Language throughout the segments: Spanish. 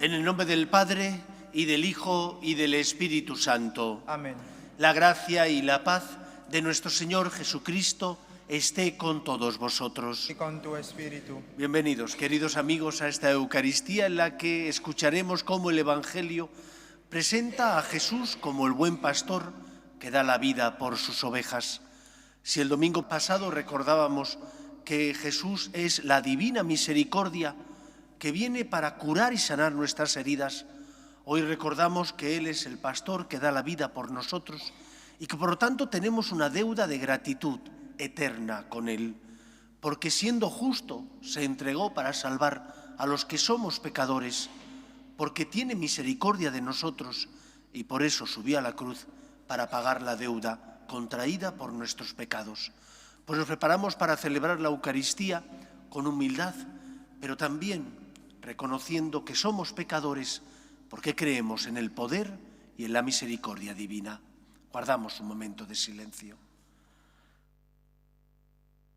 En el nombre del Padre, y del Hijo, y del Espíritu Santo. Amén. La gracia y la paz de nuestro Señor Jesucristo esté con todos vosotros. Y con tu espíritu. Bienvenidos, queridos amigos, a esta Eucaristía en la que escucharemos cómo el Evangelio presenta a Jesús como el buen pastor que da la vida por sus ovejas. Si el domingo pasado recordábamos que Jesús es la divina misericordia que viene para curar y sanar nuestras heridas, hoy recordamos que Él es el pastor que da la vida por nosotros y que por lo tanto tenemos una deuda de gratitud eterna con Él, porque siendo justo se entregó para salvar a los que somos pecadores, porque tiene misericordia de nosotros y por eso subió a la cruz para pagar la deuda contraída por nuestros pecados. Pues nos preparamos para celebrar la Eucaristía con humildad, pero también reconociendo que somos pecadores porque creemos en el poder y en la misericordia divina. Guardamos un momento de silencio.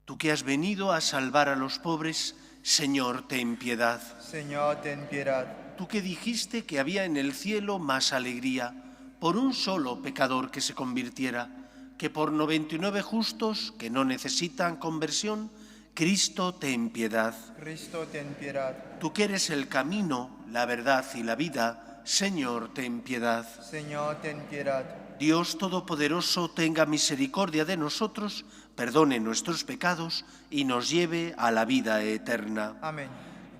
Tú que has venido a salvar a los pobres, Señor, ten piedad. Señor, ten piedad. Tú que dijiste que había en el cielo más alegría por un solo pecador que se convirtiera, que por 99 justos que no necesitan conversión, Cristo, ten piedad. Cristo, ten piedad. Tú que eres el camino, la verdad y la vida, Señor, ten piedad. Señor, ten piedad. Dios Todopoderoso tenga misericordia de nosotros, perdone nuestros pecados y nos lleve a la vida eterna. Amén.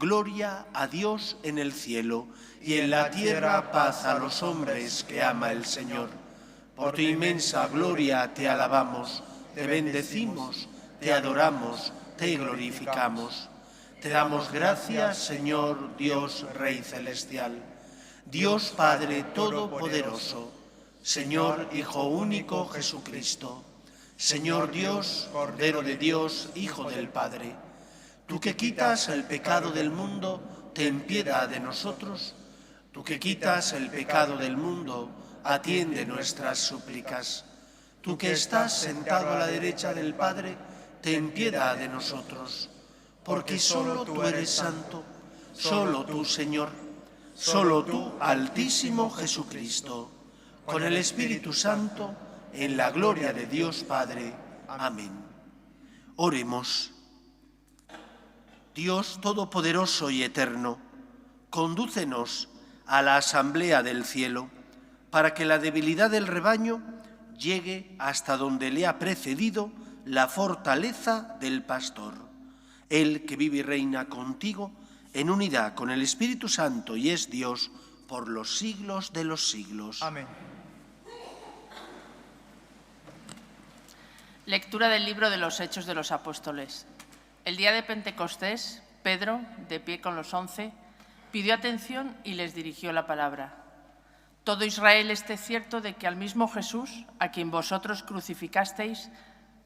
Gloria a Dios en el cielo y en la tierra paz a los hombres que ama el Señor. Por tu inmensa gloria te alabamos, te bendecimos, te adoramos, te glorificamos. Te damos gracias, Señor Dios Rey Celestial, Dios Padre Todopoderoso, Señor Hijo único Jesucristo, Señor Dios, Cordero de Dios, Hijo del Padre. Tú que quitas el pecado del mundo, ten piedad de nosotros. Tú que quitas el pecado del mundo, atiende nuestras súplicas. Tú que estás sentado a la derecha del Padre, ten piedad de nosotros. Porque solo tú eres santo, solo tú, Señor, solo tú, Altísimo Jesucristo, con el Espíritu Santo, en la gloria de Dios Padre. Amén. Oremos. Dios Todopoderoso y Eterno, condúcenos a la asamblea del cielo, para que la debilidad del rebaño llegue hasta donde le ha precedido la fortaleza del pastor. Él que vive y reina contigo en unidad con el Espíritu Santo y es Dios por los siglos de los siglos. Amén. Lectura del libro de los Hechos de los Apóstoles. El día de Pentecostés, Pedro, de pie con los 11, pidió atención y les dirigió la palabra. Todo Israel esté cierto de que al mismo Jesús, a quien vosotros crucificasteis,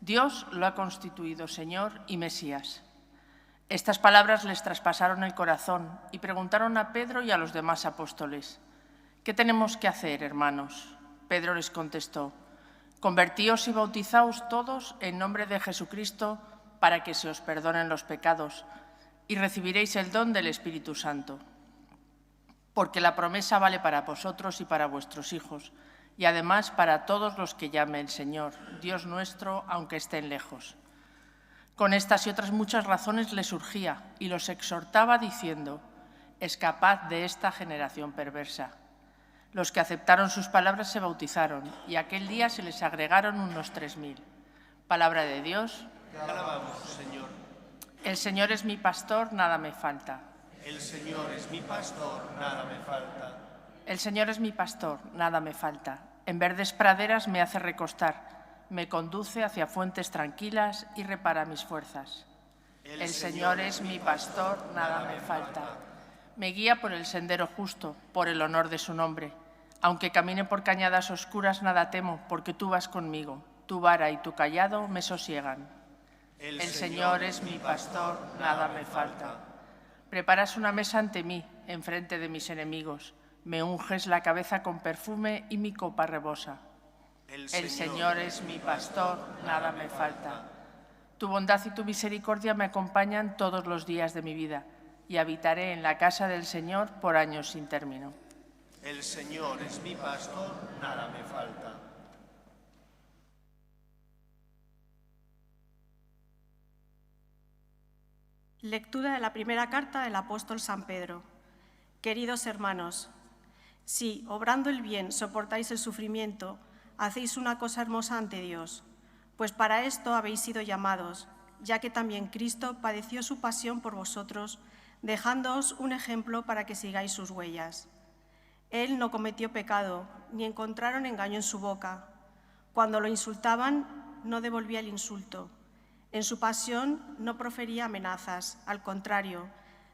Dios lo ha constituido Señor y Mesías. Estas palabras les traspasaron el corazón y preguntaron a Pedro y a los demás apóstoles: ¿qué tenemos que hacer, hermanos? Pedro les contestó: convertíos y bautizaos todos en nombre de Jesucristo para que se os perdonen los pecados y recibiréis el don del Espíritu Santo. Porque la promesa vale para vosotros y para vuestros hijos, y además para todos los que llame el Señor, Dios nuestro, aunque estén lejos. Con estas y otras muchas razones les urgía y los exhortaba diciendo: escapad de esta generación perversa. Los que aceptaron sus palabras se bautizaron y aquel día se les agregaron unos 3000. Palabra de Dios. Te alabamos, Señor. El Señor es mi pastor, nada me falta. El Señor es mi pastor, nada me falta. El Señor es mi pastor, nada me falta. En verdes praderas me hace recostar, me conduce hacia fuentes tranquilas y repara mis fuerzas. El Señor es mi pastor, nada me falta. Me guía por el sendero justo, por el honor de su nombre. Aunque camine por cañadas oscuras, nada temo, porque tú vas conmigo. Tu vara y tu cayado me sosiegan. El Señor es mi pastor, nada me falta. Preparas una mesa ante mí, enfrente de mis enemigos. Me unges la cabeza con perfume y mi copa rebosa. El Señor es mi pastor, nada me falta. Tu bondad y tu misericordia me acompañan todos los días de mi vida y habitaré en la casa del Señor por años sin término. El Señor es mi pastor, nada me falta. Lectura de la primera carta del apóstol San Pedro. Queridos hermanos, si, obrando el bien, soportáis el sufrimiento, hacéis una cosa hermosa ante Dios, pues para esto habéis sido llamados, ya que también Cristo padeció su pasión por vosotros, dejándoos un ejemplo para que sigáis sus huellas. Él no cometió pecado, ni encontraron engaño en su boca. Cuando lo insultaban, no devolvía el insulto. En su pasión no profería amenazas, al contrario,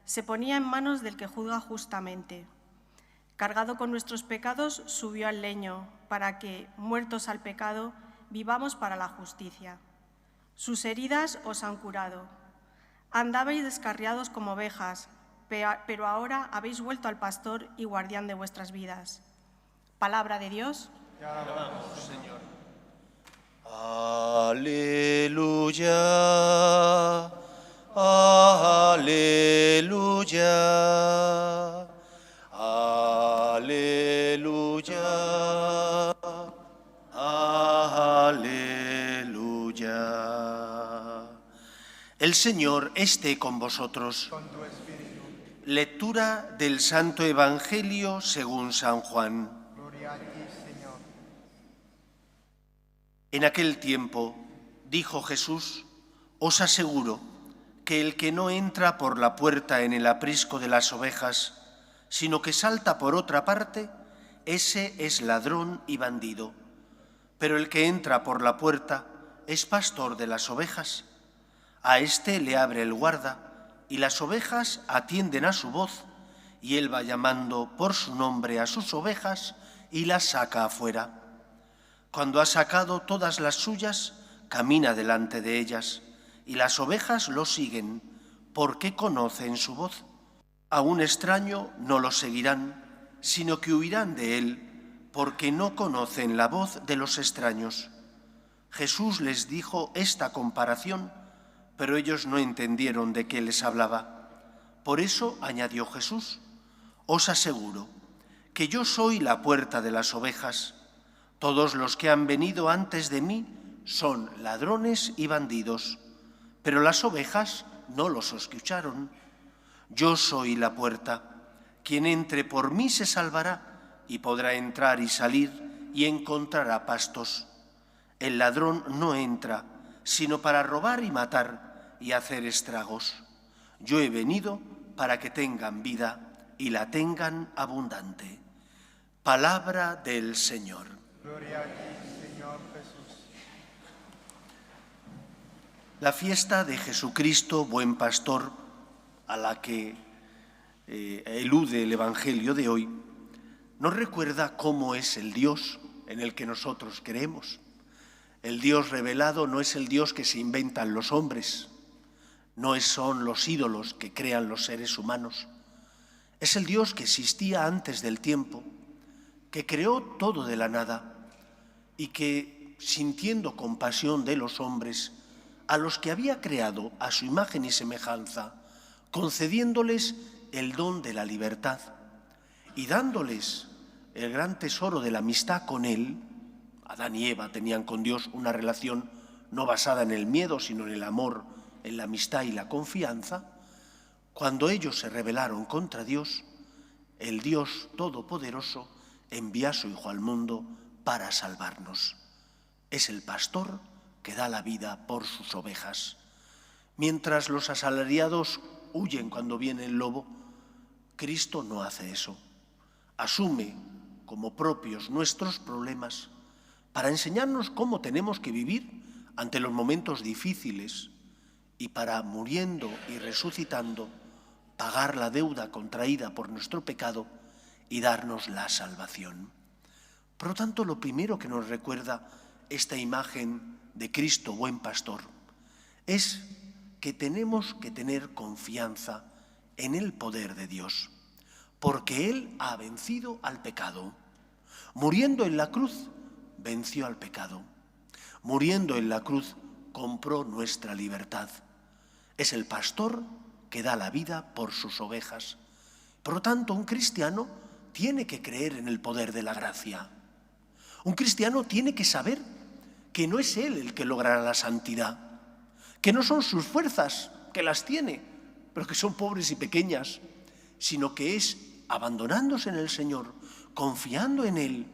se ponía en manos del que juzga justamente. Cargado con nuestros pecados, subió al leño, para que, muertos al pecado, vivamos para la justicia. Sus heridas os han curado. Andabais descarriados como ovejas, pero ahora habéis vuelto al pastor y guardián de vuestras vidas. Palabra de Dios. Te alabamos, Señor. Aleluya, aleluya, aleluya, aleluya. El Señor esté con vosotros. Con tu espíritu. Lectura del Santo Evangelio según San Juan. Gloria a ti, Señor. En aquel tiempo dijo Jesús: os aseguro que el que no entra por la puerta en el aprisco de las ovejas, sino que salta por otra parte, ese es ladrón y bandido. Pero el que entra por la puerta es pastor de las ovejas. A éste le abre el guarda, y las ovejas atienden a su voz, y él va llamando por su nombre a sus ovejas y las saca afuera. Cuando ha sacado todas las suyas, camina delante de ellas, y las ovejas lo siguen, porque conocen su voz. A un extraño no lo seguirán, sino que huirán de él, porque no conocen la voz de los extraños. Jesús les dijo esta comparación, pero ellos no entendieron de qué les hablaba. Por eso añadió Jesús: os aseguro que yo soy la puerta de las ovejas. Todos los que han venido antes de mí son ladrones y bandidos, pero las ovejas no los escucharon. Yo soy la puerta. Quien entre por mí se salvará y podrá entrar y salir y encontrará pastos. El ladrón no entra sino para robar y matar y hacer estragos. Yo he venido para que tengan vida y la tengan abundante. Palabra del Señor. Gloria a ti, Señor Jesús. La fiesta de Jesucristo, buen pastor, a la que elude el Evangelio de hoy, nos recuerda cómo es el Dios en el que nosotros creemos. El Dios revelado no es el Dios que se inventan los hombres, no son los ídolos que crean los seres humanos. Es el Dios que existía antes del tiempo, que creó todo de la nada y que, sintiendo compasión de los hombres, a los que había creado a su imagen y semejanza, concediéndoles el don de la libertad y dándoles el gran tesoro de la amistad con Él. Adán y Eva tenían con Dios una relación no basada en el miedo, sino en el amor, en la amistad y la confianza. Cuando ellos se rebelaron contra Dios, el Dios Todopoderoso envía a su Hijo al mundo para salvarnos. Es el pastor que da la vida por sus ovejas. Mientras los asalariados huyen cuando viene el lobo, Cristo no hace eso. Asume como propios nuestros problemas para enseñarnos cómo tenemos que vivir ante los momentos difíciles y para, muriendo y resucitando, pagar la deuda contraída por nuestro pecado y darnos la salvación. Por lo tanto, lo primero que nos recuerda esta imagen de Cristo, buen pastor, es que tenemos que tener confianza en el poder de Dios, porque Él ha vencido al pecado. Muriendo en la cruz, venció al pecado. Muriendo en la cruz, compró nuestra libertad. Es el pastor que da la vida por sus ovejas. Por lo tanto, un cristiano tiene que creer en el poder de la gracia. Un cristiano tiene que saber que no es él el que logrará la santidad, que no son sus fuerzas, que las tiene, pero que son pobres y pequeñas, sino que es abandonándose en el Señor, confiando en Él,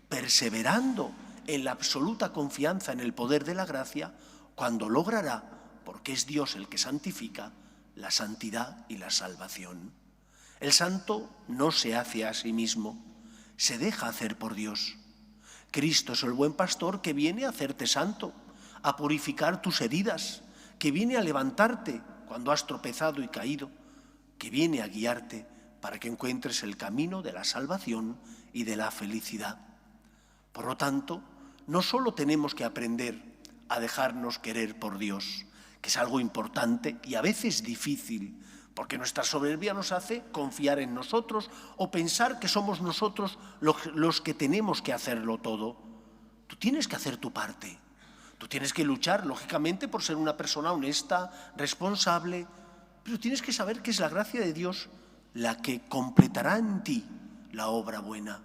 perseverando en la absoluta confianza en el poder de la gracia, cuando logrará, porque es Dios el que santifica, la santidad y la salvación. El santo no se hace a sí mismo, se deja hacer por Dios. Cristo es el buen pastor que viene a hacerte santo, a purificar tus heridas, que viene a levantarte cuando has tropezado y caído, que viene a guiarte para que encuentres el camino de la salvación y de la felicidad. Por lo tanto, no solo tenemos que aprender a dejarnos querer por Dios, que es algo importante y a veces difícil, porque nuestra soberbia nos hace confiar en nosotros o pensar que somos nosotros los que tenemos que hacerlo todo. Tú tienes que hacer tu parte. Tú tienes que luchar, lógicamente, por ser una persona honesta, responsable, pero tienes que saber que es la gracia de Dios la que completará en ti la obra buena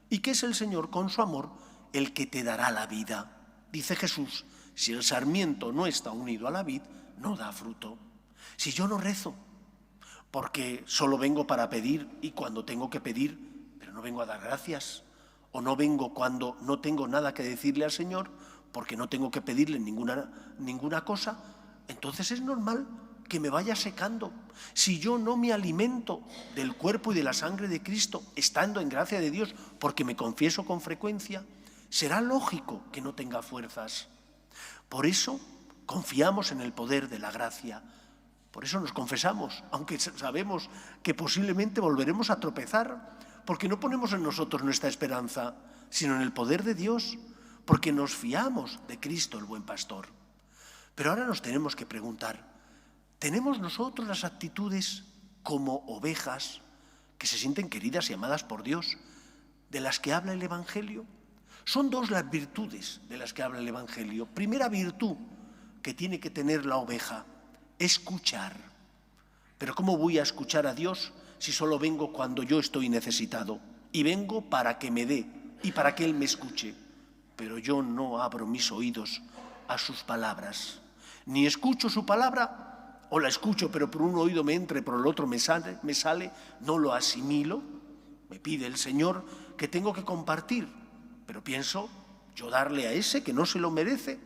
y que es el Señor, con su amor, el que te dará la vida. Dice Jesús, si el sarmiento no está unido a la vid, no da fruto. Si yo no rezo, porque solo vengo para pedir y cuando tengo que pedir, pero no vengo a dar gracias, o no vengo cuando no tengo nada que decirle al Señor, porque no tengo que pedirle ninguna cosa, entonces es normal que me vaya secando. Si yo no me alimento del cuerpo y de la sangre de Cristo, estando en gracia de Dios, porque me confieso con frecuencia, será lógico que no tenga fuerzas. Por eso confiamos en el poder de la gracia. Por eso nos confesamos, aunque sabemos que posiblemente volveremos a tropezar, porque no ponemos en nosotros nuestra esperanza, sino en el poder de Dios, porque nos fiamos de Cristo, el buen pastor. Pero ahora nos tenemos que preguntar, ¿tenemos nosotros las actitudes como ovejas que se sienten queridas y amadas por Dios, de las que habla el Evangelio? Son dos las virtudes de las que habla el Evangelio. Primera virtud que tiene que tener la oveja, escuchar. Pero ¿cómo voy a escuchar a Dios si solo vengo cuando yo estoy necesitado? Y vengo para que me dé y para que Él me escuche. Pero yo no abro mis oídos a sus palabras. Ni escucho su palabra, o la escucho pero por un oído me entra y por el otro me sale, no lo asimilo. Me pide el Señor que tengo que compartir, pero pienso yo darle a ese que no se lo merece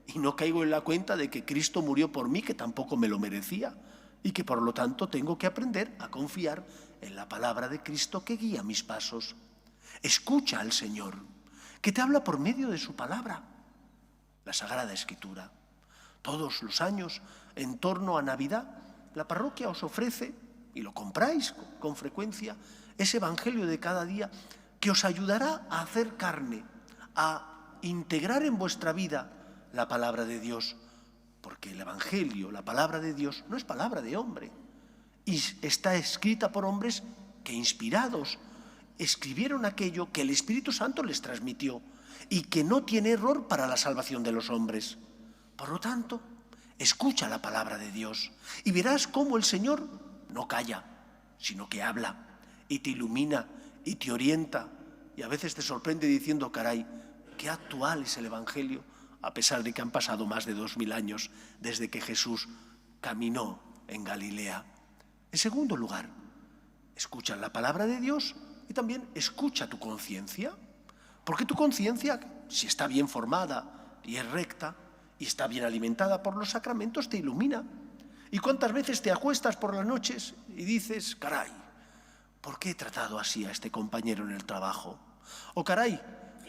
y no caigo en la cuenta de que Cristo murió por mí, que tampoco me lo merecía, y que por lo tanto tengo que aprender a confiar en la palabra de Cristo que guía mis pasos. Escucha al Señor, que te habla por medio de su palabra, la Sagrada Escritura. Todos los años, en torno a Navidad, la parroquia os ofrece, y lo compráis con frecuencia, ese Evangelio de cada día que os ayudará a hacer carne, a integrar en vuestra vida la palabra de Dios, porque el Evangelio, la palabra de Dios, no es palabra de hombre, y está escrita por hombres que, inspirados, escribieron aquello que el Espíritu Santo les transmitió y que no tiene error para la salvación de los hombres. Por lo tanto, escucha la palabra de Dios y verás cómo el Señor no calla, sino que habla y te ilumina y te orienta, y a veces te sorprende diciendo, caray, qué actual es el Evangelio, a pesar de que han pasado más de 2000 años desde que Jesús caminó en Galilea. En segundo lugar, escucha la palabra de Dios y también escucha tu conciencia, porque tu conciencia, si está bien formada y es recta y está bien alimentada por los sacramentos, te ilumina. ¿Y cuántas veces te acuestas por las noches y dices, caray, ¿por qué he tratado así a este compañero en el trabajo? O caray,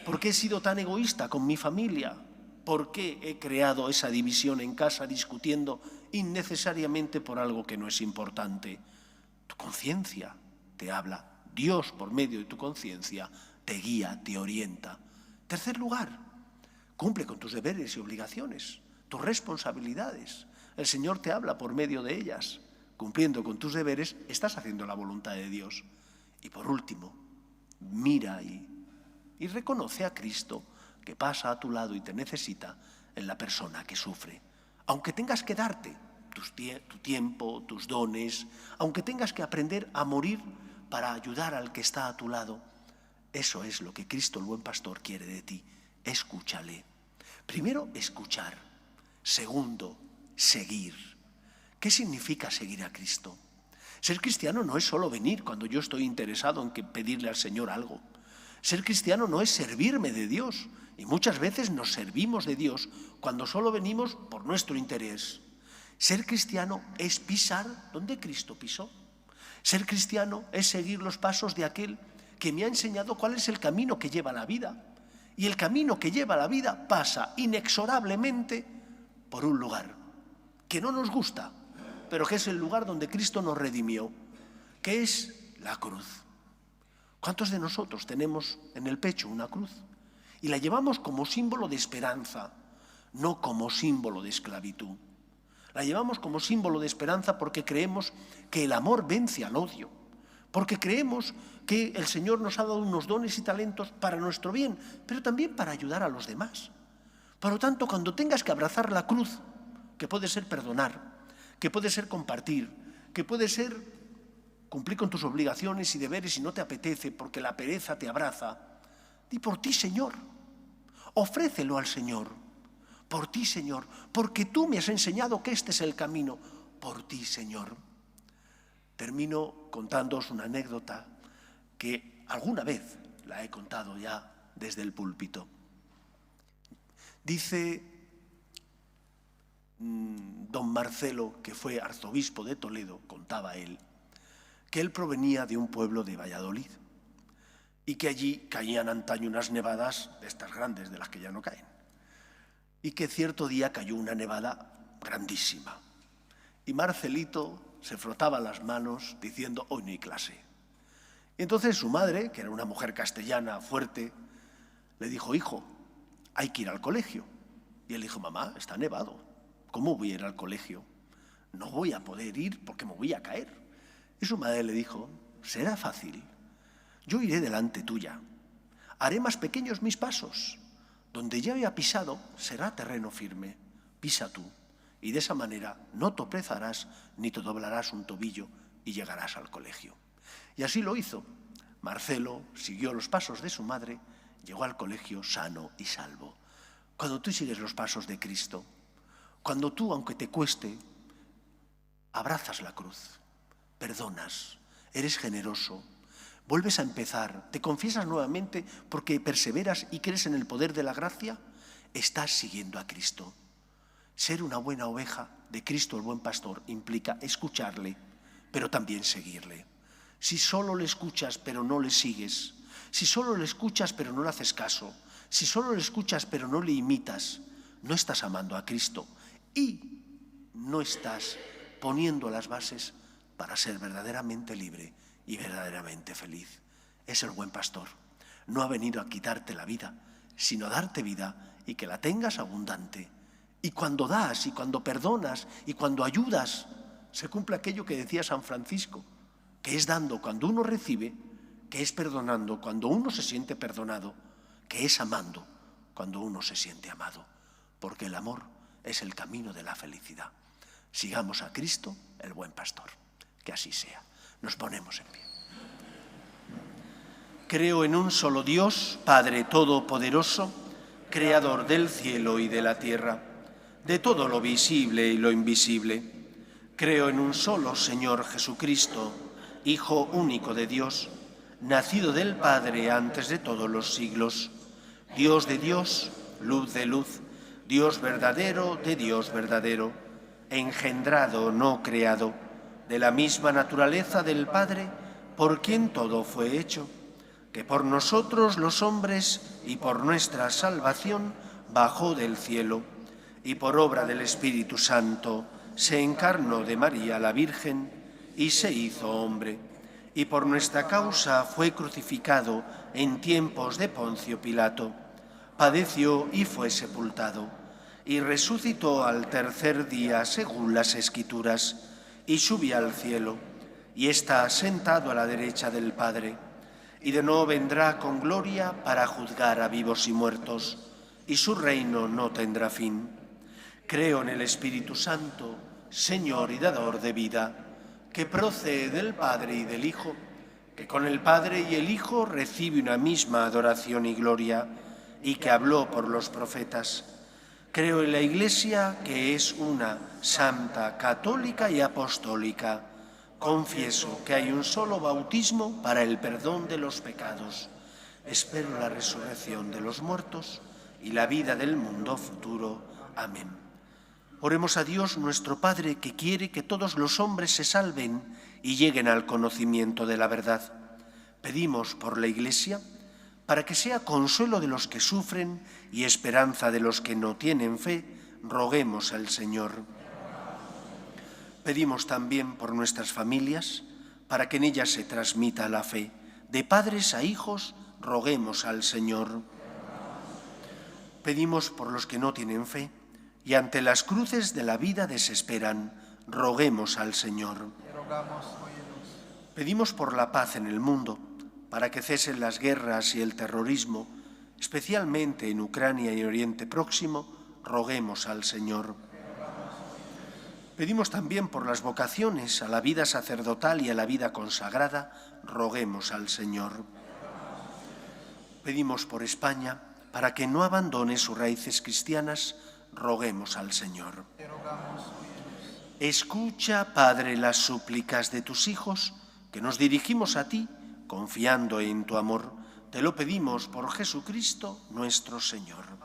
¿por qué he sido tan egoísta con mi familia? ¿Por qué he creado esa división en casa discutiendo innecesariamente por algo que no es importante? Tu conciencia te habla. Dios, por medio de tu conciencia, te guía, te orienta. Tercer lugar, cumple con tus deberes y obligaciones, tus responsabilidades. El Señor te habla por medio de ellas. Cumpliendo con tus deberes, estás haciendo la voluntad de Dios. Y por último, mira y reconoce a Cristo que pasa a tu lado y te necesita en la persona que sufre. Aunque tengas que darte tu tiempo, tus dones, aunque tengas que aprender a morir para ayudar al que está a tu lado. Eso es lo que Cristo, el buen pastor, quiere de ti. Escúchale. Primero, escuchar. Segundo, seguir. ¿Qué significa seguir a Cristo? Ser cristiano no es solo venir cuando yo estoy interesado en pedirle al Señor algo. Ser cristiano no es servirme de Dios. Y muchas veces nos servimos de Dios cuando solo venimos por nuestro interés. Ser cristiano es pisar donde Cristo pisó. Ser cristiano es seguir los pasos de aquel que me ha enseñado cuál es el camino que lleva a la vida. Y el camino que lleva a la vida pasa inexorablemente por un lugar que no nos gusta, pero que es el lugar donde Cristo nos redimió, que es la cruz. ¿Cuántos de nosotros tenemos en el pecho una cruz? Y la llevamos como símbolo de esperanza, no como símbolo de esclavitud. La llevamos como símbolo de esperanza porque creemos que el amor vence al odio, porque creemos que el Señor nos ha dado unos dones y talentos para nuestro bien, pero también para ayudar a los demás. Por lo tanto, cuando tengas que abrazar la cruz, que puede ser perdonar, que puede ser compartir, que puede ser cumplir con tus obligaciones y deberes si no te apetece porque la pereza te abraza, di por ti, Señor, ofrécelo al Señor, por ti, Señor, porque tú me has enseñado que este es el camino, por ti, Señor. Termino contándoos una anécdota que alguna vez la he contado ya desde el púlpito. Dice don Marcelo, que fue arzobispo de Toledo, contaba él, que él provenía de un pueblo de Valladolid y que allí caían antaño unas nevadas de estas grandes, de las que ya no caen, y que cierto día cayó una nevada grandísima. Y Marcelito se frotaba las manos diciendo, hoy no hay clase. Y entonces su madre, que era una mujer castellana fuerte, le dijo, hijo, hay que ir al colegio. Y él dijo, mamá, está nevado, ¿cómo voy a ir al colegio? No voy a poder ir porque me voy a caer. Y su madre le dijo, será fácil, yo iré delante tuya, haré más pequeños mis pasos, donde ya haya pisado será terreno firme, pisa tú, y de esa manera no tropezarás ni te doblarás un tobillo y llegarás al colegio. Y así lo hizo. Marcelo siguió los pasos de su madre, llegó al colegio sano y salvo. Cuando tú sigues los pasos de Cristo, cuando tú, aunque te cueste, abrazas la cruz, perdonas, eres generoso, vuelves a empezar, te confiesas nuevamente porque perseveras y crees en el poder de la gracia, estás siguiendo a Cristo. Ser una buena oveja de Cristo, el buen pastor, implica escucharle, pero también seguirle. Si solo le escuchas pero no le sigues, si solo le escuchas pero no le haces caso, si solo le escuchas pero no le imitas, no estás amando a Cristo y no estás poniendo las bases para ser verdaderamente libre y verdaderamente feliz. Es el buen pastor. No ha venido a quitarte la vida, sino a darte vida y que la tengas abundante. Y cuando das, y cuando perdonas, y cuando ayudas, se cumple aquello que decía San Francisco, que es dando cuando uno recibe, que es perdonando cuando uno se siente perdonado, que es amando cuando uno se siente amado, porque el amor es el camino de la felicidad. Sigamos a Cristo, el buen pastor. Que así sea. Nos ponemos en pie. Creo en un solo Dios, Padre Todopoderoso, Creador del cielo y de la tierra, de todo lo visible y lo invisible. Creo en un solo Señor Jesucristo, Hijo único de Dios, nacido del Padre antes de todos los siglos, Dios de Dios, luz de luz, Dios verdadero de Dios verdadero, engendrado, no creado, de la misma naturaleza del Padre, por quien todo fue hecho, que por nosotros los hombres y por nuestra salvación bajó del cielo, y por obra del Espíritu Santo se encarnó de María la Virgen y se hizo hombre, y por nuestra causa fue crucificado en tiempos de Poncio Pilato, padeció y fue sepultado, y resucitó al tercer día según las Escrituras, y subió al cielo, y está sentado a la derecha del Padre, y de nuevo vendrá con gloria para juzgar a vivos y muertos, y su reino no tendrá fin. Creo en el Espíritu Santo, Señor y dador de vida, que procede del Padre y del Hijo, que con el Padre y el Hijo recibe una misma adoración y gloria, y que habló por los profetas. Creo en la Iglesia, que es una, santa, católica y apostólica. Confieso que hay un solo bautismo para el perdón de los pecados. Espero la resurrección de los muertos y la vida del mundo futuro. Amén. Oremos a Dios nuestro Padre, que quiere que todos los hombres se salven y lleguen al conocimiento de la verdad. Pedimos por la Iglesia, para que sea consuelo de los que sufren y esperanza de los que no tienen fe, roguemos al Señor. Pedimos también por nuestras familias, para que en ellas se transmita la fe. De padres a hijos, roguemos al Señor. Pedimos por los que no tienen fe y ante las cruces de la vida desesperan, roguemos al Señor. Pedimos por la paz en el mundo, para que cesen las guerras y el terrorismo, especialmente en Ucrania y Oriente Próximo, roguemos al Señor. Pedimos también por las vocaciones a la vida sacerdotal y a la vida consagrada, roguemos al Señor. Pedimos por España, para que no abandone sus raíces cristianas, roguemos al Señor. Escucha, Padre, las súplicas de tus hijos, que nos dirigimos a ti, confiando en tu amor. Te lo pedimos por Jesucristo nuestro Señor.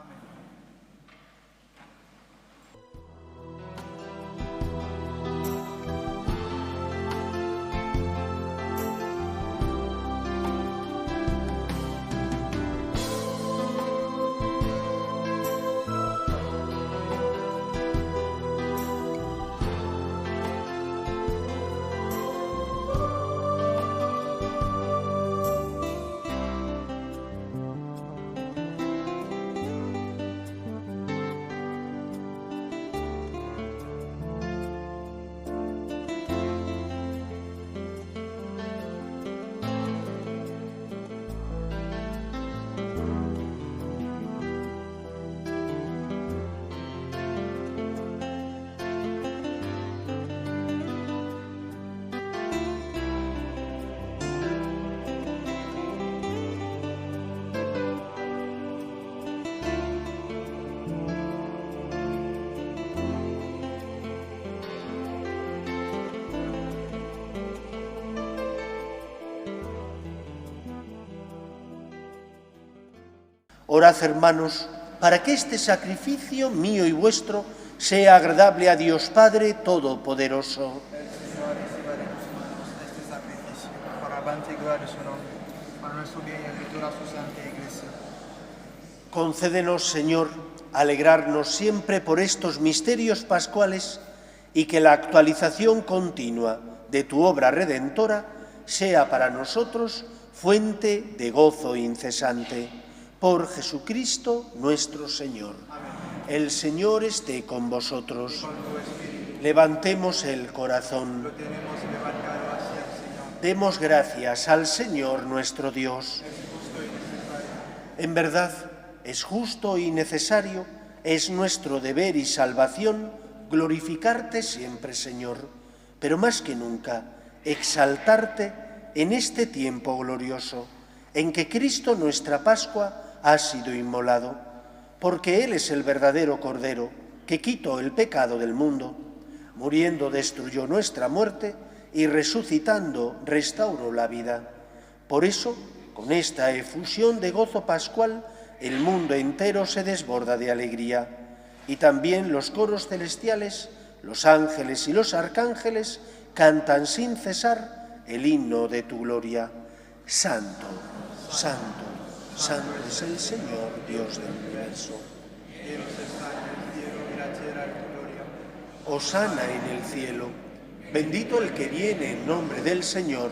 Orad, hermanos, para que este sacrificio mío y vuestro sea agradable a Dios Padre Todopoderoso. El Señor reciba de tus manos este sacrificio, para alabanza y gloria de su nombre, para nuestro bien y apertura a su santa Iglesia. Concédenos, Señor, alegrarnos siempre por estos misterios pascuales y que la actualización continua de tu obra redentora sea para nosotros fuente de gozo incesante. Por Jesucristo nuestro Señor. Amén. El Señor esté con vosotros. Con tu espíritu. Levantemos el corazón. Lo tenemos levantado hacia el Señor. Demos gracias al Señor nuestro Dios. Es justo y necesario. En verdad, es justo y necesario, es nuestro deber y salvación glorificarte siempre, Señor, pero más que nunca, exaltarte en este tiempo glorioso, en que Cristo, nuestra Pascua, ha sido inmolado, porque Él es el verdadero Cordero, que quitó el pecado del mundo. Muriendo destruyó nuestra muerte y resucitando restauró la vida. Por eso, con esta efusión de gozo pascual, el mundo entero se desborda de alegría. Y también los coros celestiales, los ángeles y los arcángeles cantan sin cesar el himno de tu gloria. Santo, santo, santo es el Señor, Dios del universo. Dios está en el cielo y la tierra en tu gloria. Hosana en el cielo. Bendito el que viene en nombre del Señor.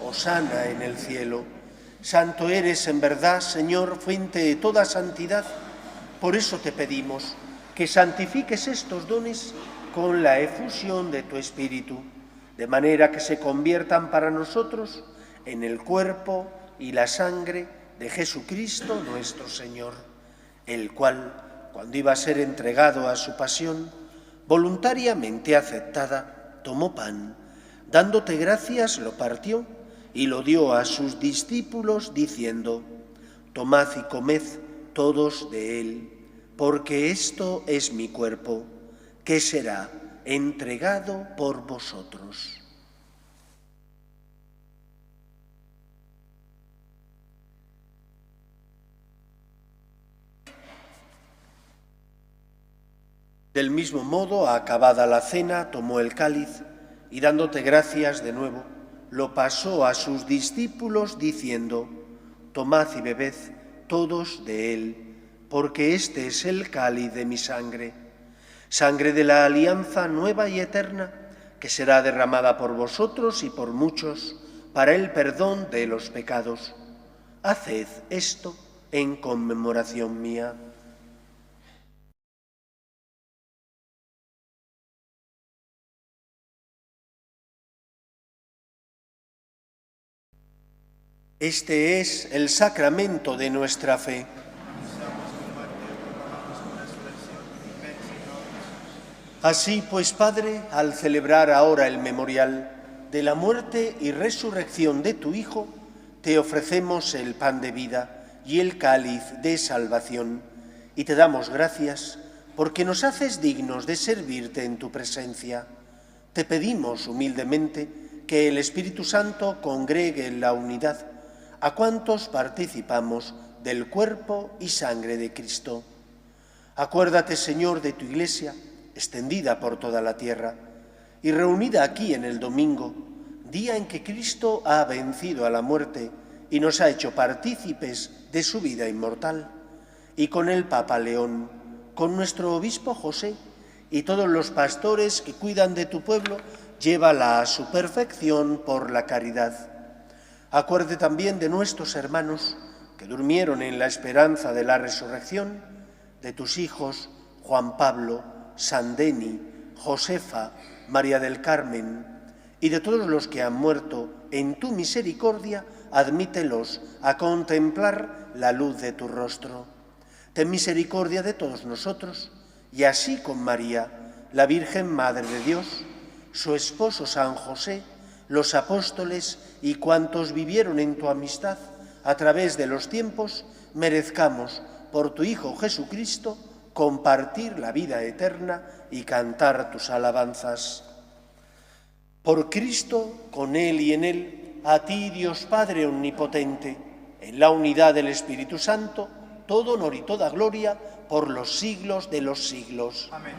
Hosana en el cielo. Santo eres en verdad, Señor, fuente de toda santidad. Por eso te pedimos que santifiques estos dones con la efusión de tu Espíritu, de manera que se conviertan para nosotros en el cuerpo y la sangre de Jesucristo nuestro Señor, el cual, cuando iba a ser entregado a su pasión, Voluntariamente aceptada, tomó pan, dándote gracias, lo partió y lo dio a sus discípulos, diciendo: tomad y comed todos de él, porque esto es mi cuerpo, que será entregado por vosotros. Del mismo modo, acabada la cena, tomó el cáliz y dándote gracias de nuevo, lo pasó a sus discípulos diciendo: tomad y bebed todos de él, porque este es el cáliz de mi sangre, sangre de la alianza nueva y eterna, que será derramada por vosotros y por muchos para el perdón de los pecados. Haced esto en conmemoración mía. Este es el sacramento de nuestra fe. Así pues, Padre, al celebrar ahora el memorial de la muerte y resurrección de tu Hijo, te ofrecemos el pan de vida y el cáliz de salvación, y te damos gracias porque nos haces dignos de servirte en tu presencia. Te pedimos humildemente que el Espíritu Santo congregue en la unidad a cuantos participamos del cuerpo y sangre de Cristo. Acuérdate, Señor, de tu Iglesia, extendida por toda la tierra, y reunida aquí en el domingo, día en que Cristo ha vencido a la muerte y nos ha hecho partícipes de su vida inmortal, y con el Papa León, con nuestro obispo José y todos los pastores que cuidan de tu pueblo, llévala a su perfección por la caridad. Acuerde también de nuestros hermanos que durmieron en la esperanza de la resurrección, de tus hijos Juan Pablo, Sandeni, Josefa, María del Carmen, y de todos los que han muerto en tu misericordia, admítelos a contemplar la luz de tu rostro. Ten misericordia de todos nosotros, y así con María, la Virgen Madre de Dios, su esposo San José, los apóstoles y cuantos vivieron en tu amistad a través de los tiempos, merezcamos por tu Hijo Jesucristo compartir la vida eterna y cantar tus alabanzas. Por Cristo, con Él y en Él, a ti, Dios Padre omnipotente, en la unidad del Espíritu Santo, todo honor y toda gloria por los siglos de los siglos. Amén.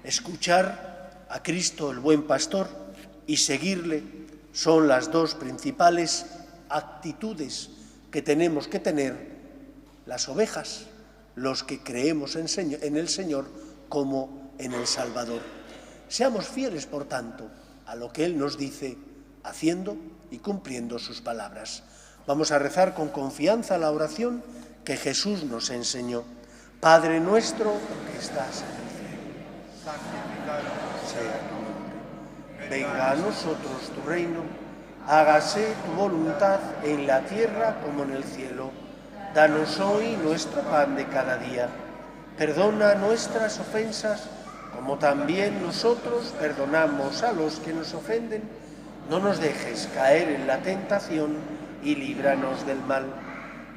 Escuchar a Cristo, el buen pastor, y seguirle son las dos principales actitudes que tenemos que tener las ovejas, los que creemos en el Señor como en el Salvador. Seamos fieles, por tanto, a lo que Él nos dice, haciendo y cumpliendo sus palabras. Vamos a rezar con confianza la oración que Jesús nos enseñó. Padre nuestro que estás en el cielo, Santificado sea tu nombre. Venga a nosotros tu reino, hágase tu voluntad en la tierra como en el cielo. Danos hoy nuestro pan de cada día. Perdona nuestras ofensas, como también nosotros perdonamos a los que nos ofenden. No nos dejes caer en la tentación y líbranos del mal.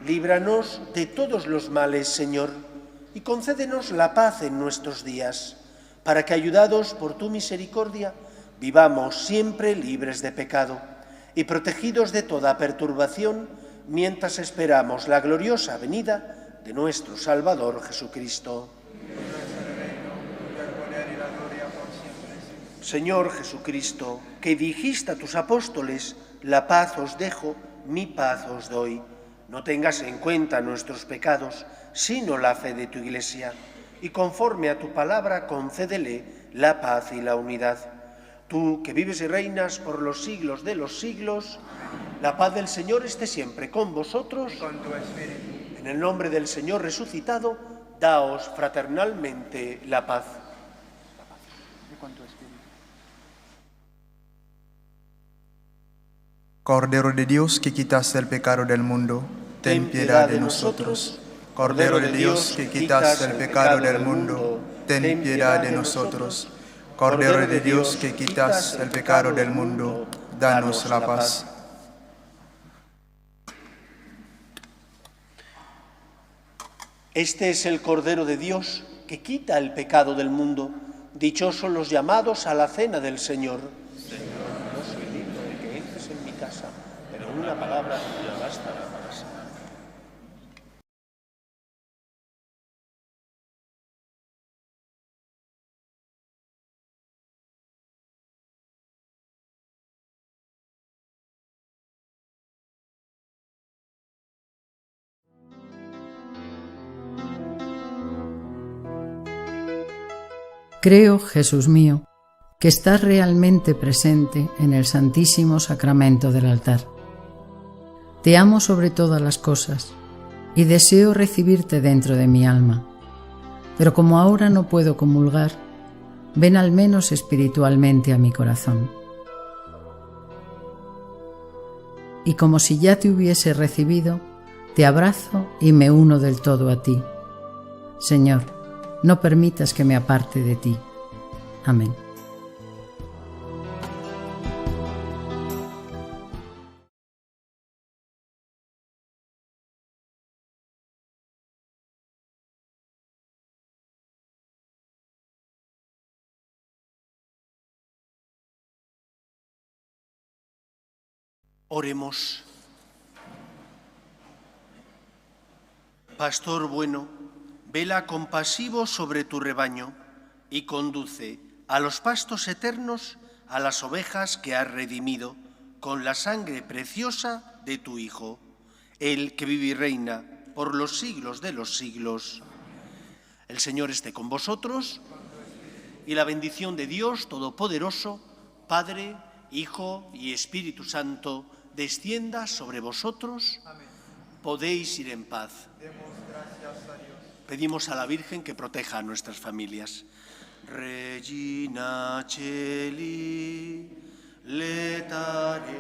Líbranos de todos los males, Señor, y concédenos la paz en nuestros días, para que, ayudados por tu misericordia, vivamos siempre libres de pecado y protegidos de toda perturbación, mientras esperamos la gloriosa venida de nuestro Salvador Jesucristo. Señor Jesucristo, que dijiste a tus apóstoles: la paz os dejo, mi paz os doy. No tengas en cuenta nuestros pecados, sino la fe de tu Iglesia, y conforme a tu palabra concédele la paz y la unidad. Tú, que vives y reinas por los siglos de los siglos, la paz del Señor esté siempre con vosotros. y con tu espíritu. En el nombre del Señor resucitado, daos fraternalmente la paz. Y con tu espíritu. Cordero de Dios, que quitas el pecado del mundo, ten piedad de nosotros. Cordero de Dios, que quitas el pecado del mundo, ten piedad de nosotros. Cordero de Dios, que quitas el pecado del mundo, danos la paz. Este es el Cordero de Dios que quita el pecado del mundo. Dichosos los llamados a la cena del Señor. Señor, no soy digno de que entres en mi casa, pero una palabra tuya bastará para sanar. Creo, Jesús mío, que estás realmente presente en el Santísimo Sacramento del altar. Te amo sobre todas las cosas y deseo recibirte dentro de mi alma, pero como ahora no puedo comulgar, ven al menos espiritualmente a mi corazón. Y como si ya te hubiese recibido, te abrazo y me uno del todo a ti. Señor, no permitas que me aparte de ti. Amén. Oremos. Pastor bueno, vela compasivo sobre tu rebaño y conduce a los pastos eternos a las ovejas que has redimido con la sangre preciosa de tu Hijo, el que vive y reina por los siglos de los siglos. El Señor esté con vosotros y la bendición de Dios Todopoderoso, Padre, Hijo y Espíritu Santo, descienda sobre vosotros. Amén. Podéis ir en paz. Demos gracias a Dios. Pedimos a la Virgen que proteja a nuestras familias. Regina Celi, letare,